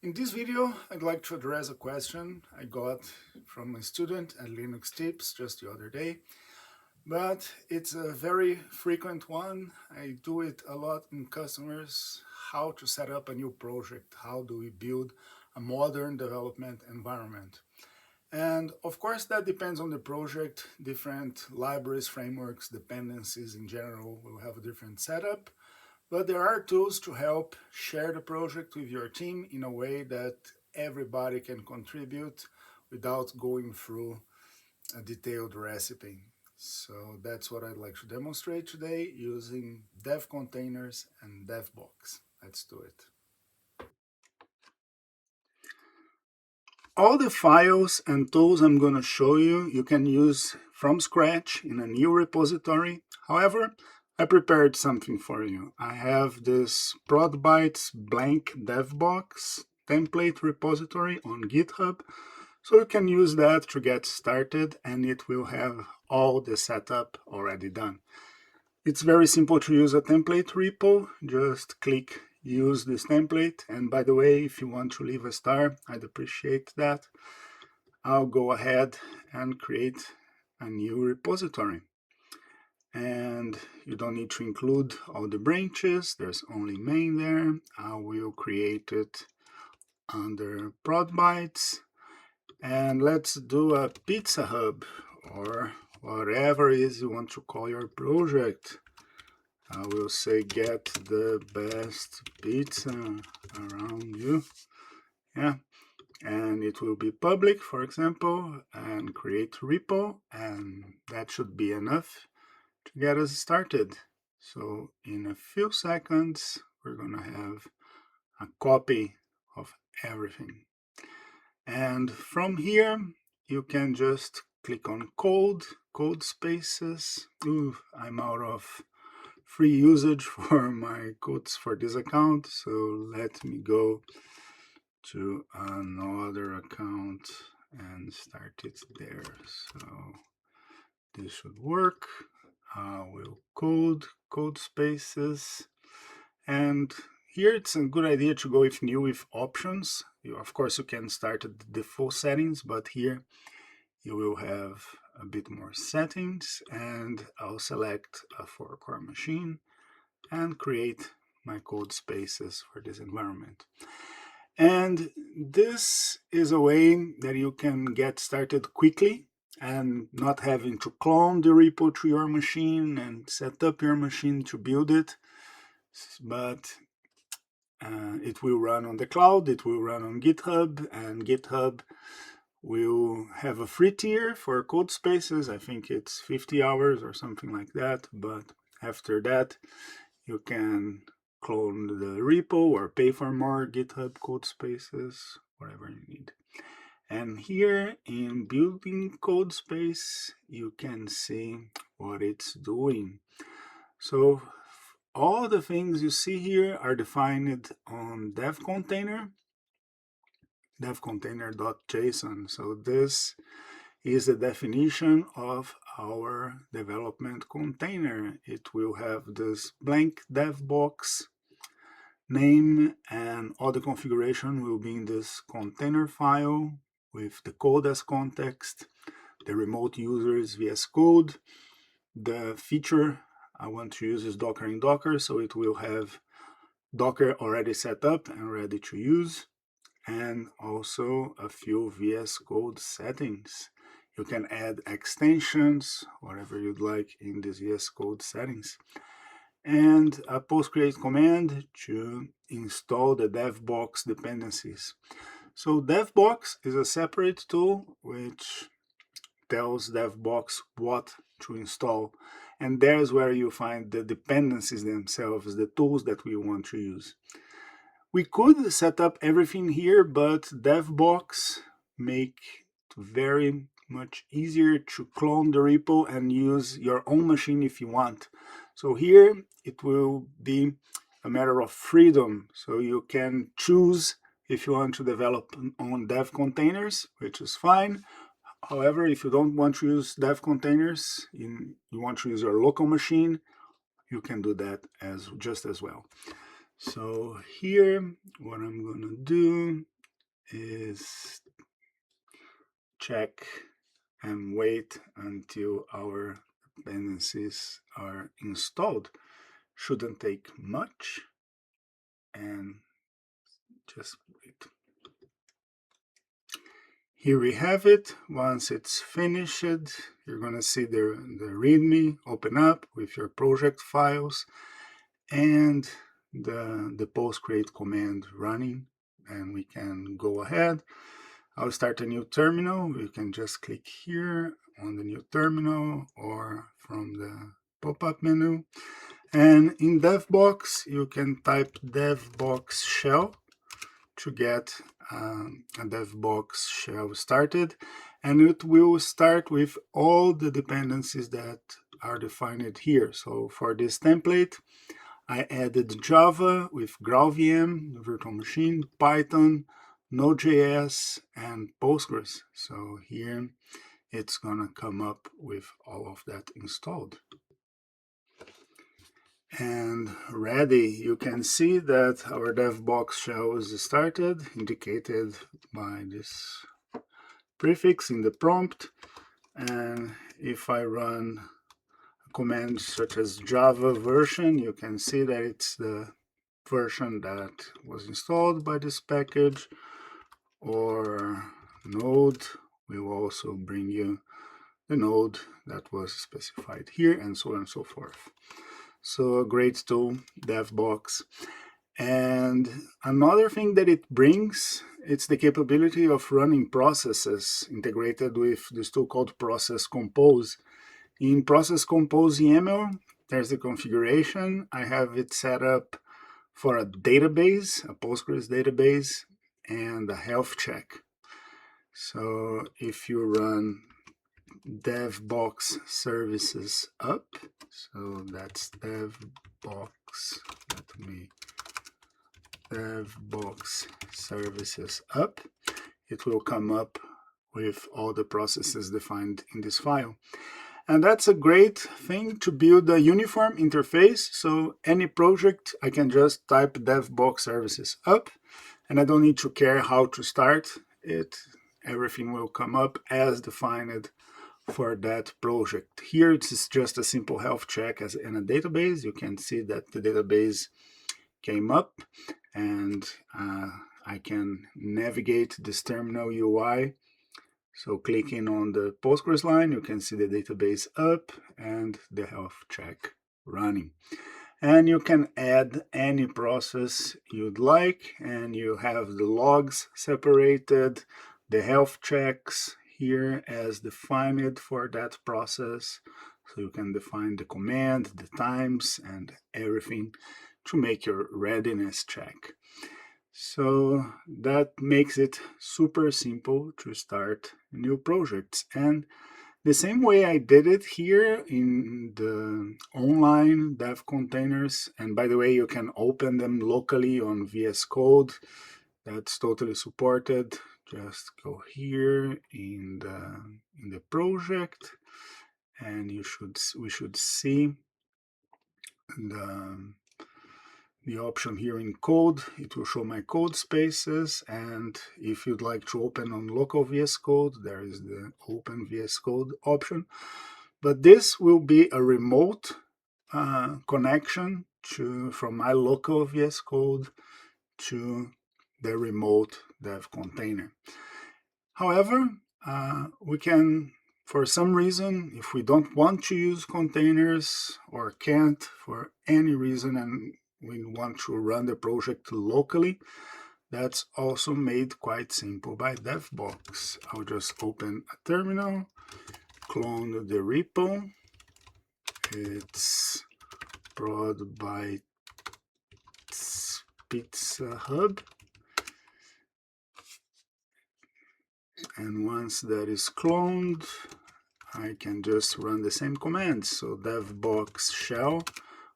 In this video, I'd like to address a question I got from a student at Linux Tips just the other day, but it's a very frequent one. I do it a lot in customers, how to set up a new project, how do we build a modern development environment. And of course, that depends on the project. Different libraries, frameworks, dependencies in general will have a different setup. But there are tools to help share the project with your team in a way that everybody can contribute without going through a detailed recipe. So that's what I'd like to demonstrate today using Devcontainers and Devbox. Let's do it. All the files and tools I'm going to show you, you can use from scratch in a new repository. However, I prepared something for you. I have this ProdBytes blank Devbox template repository on GitHub. So you can use that to get started and it will have all the setup already done. It's very simple to use a template repo. Just click use this template. And by the way, if you want to leave a star, I'd appreciate that. I'll go ahead and create a new repository. And you don't need to include all the branches. There's only main there. I will create it under ProdBytes. And let's do a Pizza Hub or whatever it is you want to call your project. I will say get the best pizza around you. Yeah, and it will be public, for example, and create repo, and that should be enough to get us started. So in a few seconds, we're gonna have a copy of everything. And from here, you can just click on code spaces. Ooh, I'm out of free usage for my codes for this account, so let me go to another account and start it there. So this should work. We'll code spaces, and here it's a good idea to go with options. Of course, you can start at the default settings, but here you will have a bit more settings, and I'll select a 4-core machine and create my code spaces for this environment. And this is a way that you can get started quickly and not having to clone the repo to your machine and set up your machine to build it, but it will run on the cloud, it will run on GitHub, and GitHub will have a free tier for code spaces. I think it's 50 hours or something like that, but after that you can clone the repo or pay for more GitHub code spaces, whatever you need. And here in building code space, you can see what it's doing. So all the things you see here are defined on devcontainer, devcontainer.json. So this is the definition of our development container. It will have this blank devbox name, and all the configuration will be in this container file with the code as context, the remote users VS Code. The feature I want to use is Docker in Docker, so it will have Docker already set up and ready to use, and also a few VS Code settings. You can add extensions, whatever you'd like in these VS Code settings. And a post create command to install the Devbox dependencies. So Devbox is a separate tool which tells Devbox what to install, and there's where you find the dependencies themselves, the tools that we want to use. We could set up everything here, but Devbox make it very much easier to clone the repo and use your own machine if you want. So here it will be a matter of freedom. So you can choose if you want to develop on Devcontainers, which is fine. However, if you don't want to use Devcontainers, you want to use your local machine, you can do that just as well. So here, what I'm gonna do is check and wait until our dependencies are installed. Shouldn't take much, and just wait. Here we have it. Once it's finished, you're going to see the README open up with your project files and the post create command running, and we can go ahead. I'll start a new terminal. You can just click here on the new terminal or from the pop-up menu. And in Devbox, you can type Devbox shell to get a Devbox shell started. And it will start with all the dependencies that are defined here. So for this template, I added Java with GraalVM, virtual machine, Python, Node.js, and Postgres. So here it's gonna come up with all of that installed. And ready, you can see that our Devbox shell is started, indicated by this prefix in the prompt. And if I run a command such as Java version, you can see that it's the version that was installed by this package, or node will also bring you the node that was specified here, and so on and so forth. So a great tool, Devbox. And another thing that it brings, it's the capability of running processes integrated with this tool called Process Compose. In Process Compose YAML, there's the configuration. I have it set up for a database, a Postgres database, and a health check. So if you run Devbox services up, so that's Devbox, Devbox services up, it will come up with all the processes defined in this file. And that's a great thing to build a uniform interface. So any project, I can just type Devbox services up, and I don't need to care how to start it. Everything will come up as defined for that project. Here it's just a simple health check as in a database. You can see that the database came up, and I can navigate this terminal UI. So clicking on the Postgres line, you can see the database up and the health check running. And you can add any process you'd like, and you have the logs separated, the health checks here as defined for that process. So you can define the command, the times, and everything to make your readiness check. So that makes it super simple to start new projects. And the same way I did it here in the online Devcontainers, and by the way, you can open them locally on VS Code. That's totally supported. Just go here in the project, and we should see the option here in code. It will show my code spaces, and if you'd like to open on local VS Code, there is the open VS Code option. But this will be a remote connection from my local VS Code to the remote dev container. However, we can, for some reason, if we don't want to use containers or can't for any reason, and we want to run the project locally, that's also made quite simple by Devbox. I'll just open a terminal, clone the repo. It's prod by Pizza Hub. And once that is cloned, I can just run the same commands. So Devbox shell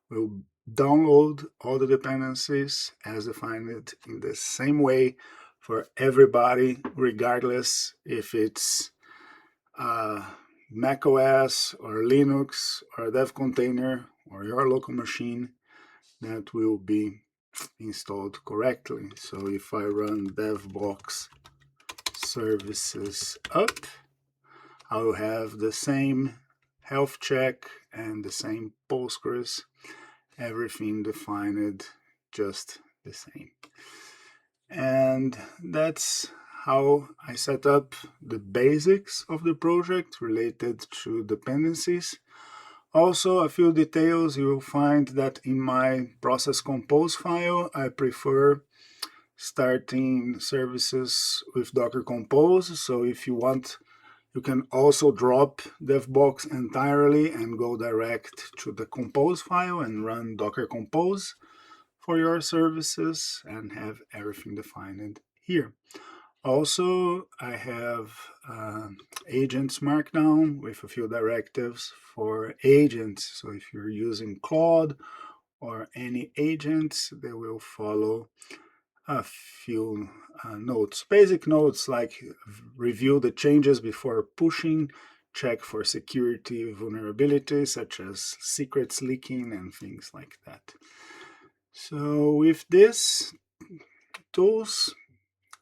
will download all the dependencies as defined in the same way for everybody, regardless if it's Mac OS or Linux or a dev container or your local machine, that will be installed correctly. So if I run Devbox services up, I will have the same health check and the same Postgres, everything defined just the same. And that's how I set up the basics of the project related to dependencies. Also, a few details you will find that in my process compose file, I prefer starting services with Docker Compose. So if you want, you can also drop Devbox entirely and go direct to the Compose file and run Docker Compose for your services and have everything defined here. Also, I have agents markdown with a few directives for agents. So if you're using Claude or any agents, they will follow a few notes. Basic notes like review the changes before pushing, check for security vulnerabilities such as secrets leaking and things like that. So with this tools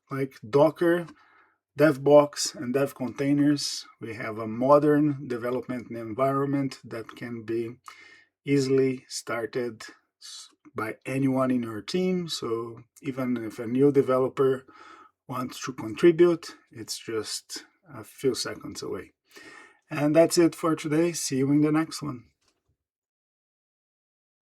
like Docker, Devbox, and Devcontainers, we have a modern development environment that can be easily started by anyone in your team. So even if a new developer wants to contribute, it's just a few seconds away. And that's it for today. See you in the next one.